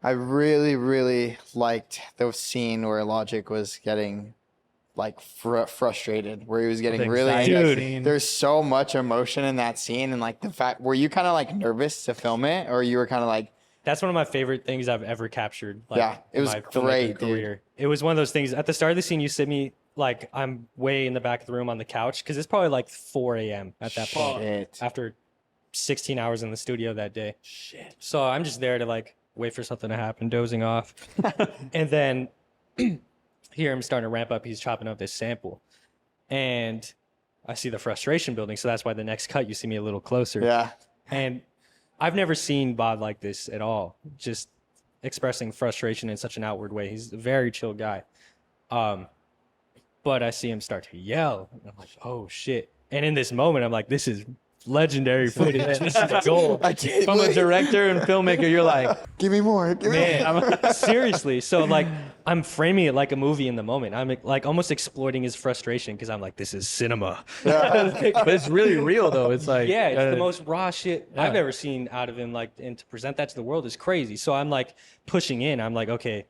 I really, really liked the scene where Logic was getting like frustrated, where he was getting really Dude, angry. There's so much emotion in that scene, and like the fact, were you kind of like nervous to film it, or you were kind of like, that's one of my favorite things I've ever captured. Like, yeah, it was my great, career. dude. It was one of those things. At the start of the scene, you sit me like I'm way in the back of the room on the couch because it's probably like 4 a.m. at that point Shit. after 16 hours in the studio that day. Shit. So I'm just there to like wait for something to happen, dozing off, and then hear him starting to ramp up. He's chopping up this sample, and I see the frustration building. So that's why the next cut you see me a little closer. Yeah. And I've never seen Bod like this at all. Just expressing frustration in such an outward way. He's a very chill guy. But I see him start to yell. And I'm like, oh shit. And in this moment, I'm like, this is legendary footage. This is gold. From a director and filmmaker, you're like, give me more. Give me more. Seriously. So like, I'm framing it like a movie in the moment. I'm like almost exploiting his frustration because I'm like, this is cinema. but it's really real though. It's like, yeah, it's the most raw shit I've ever seen out of him. Like, and to present that to the world is crazy. So I'm like pushing in. I'm like, okay,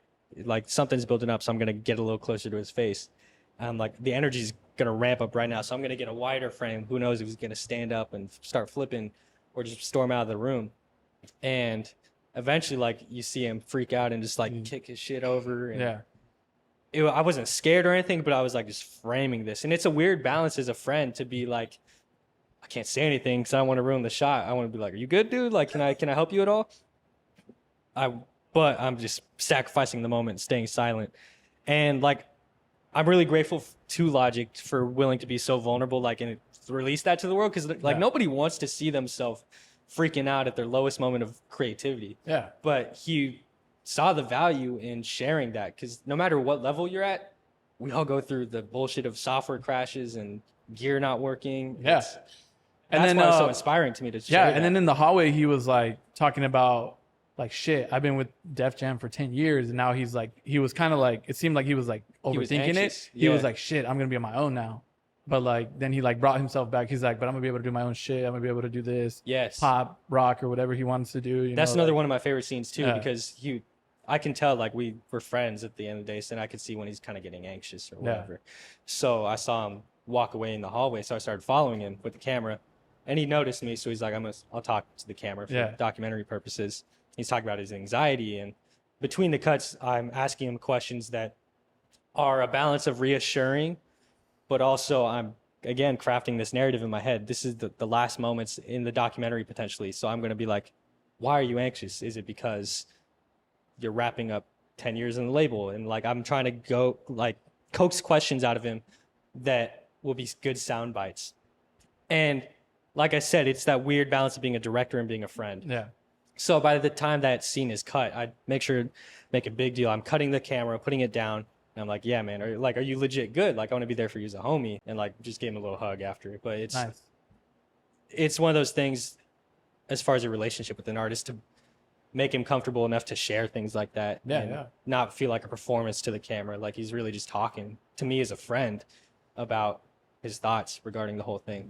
like something's building up, so I'm gonna get a little closer to his face. I'm like, the energy's gonna ramp up right now, so I'm gonna get a wider frame. Who knows if he's gonna stand up and start flipping or just storm out of the room. And eventually, like, you see him freak out and just like kick his shit over. And I wasn't scared or anything, but I was like just framing this. And it's a weird balance as a friend to be like, I can't say anything because I don't want to ruin the shot. I want to be like, are you good, dude? Like, can I help you at all? But I'm just sacrificing the moment, staying silent. And like, I'm really grateful to Logic for willing to be so vulnerable, like, and release that to the world. Cause like nobody wants to see themselves freaking out at their lowest moment of creativity. Yeah. But he saw the value in sharing that. Cause no matter what level you're at, we all go through the bullshit of software crashes and gear not working. Yeah. And that's why it's so inspiring to me to share that. And then in the hallway, he was like talking about like, shit, I've been with Def Jam for 10 years. And now he's like, he was kind of like, it seemed like he was like overthinking it. He was like, shit, I'm going to be on my own now. But like, then he like brought himself back. He's like, but I'm gonna be able to do my own shit. I'm gonna be able to do this. Yes. Pop, rock, or whatever he wants to do. That's know, another like, one of my favorite scenes too, because I can tell like we were friends at the end of the day. So I could see when he's kind of getting anxious or whatever. So I saw him walk away in the hallway. So I started following him with the camera and he noticed me. So he's like, I'll talk to the camera for documentary purposes. He's talking about his anxiety, and between the cuts, I'm asking him questions that are a balance of reassuring, but also I'm, again, crafting this narrative in my head. This is the last moments in the documentary potentially. So I'm going to be like, why are you anxious? Is it because you're wrapping up 10 years in the label? And like, I'm trying to go like coax questions out of him that will be good sound bites. And like I said, it's that weird balance of being a director and being a friend. Yeah. So by the time that scene is cut, I make sure to make a big deal. I'm cutting the camera, putting it down. And I'm like, yeah, man, are you legit good? Like, I want to be there for you as a homie. And like, just gave him a little hug after it. But it's nice. It's one of those things as far as a relationship with an artist to make him comfortable enough to share things like that. And not feel like a performance to the camera. Like he's really just talking to me as a friend about his thoughts regarding the whole thing.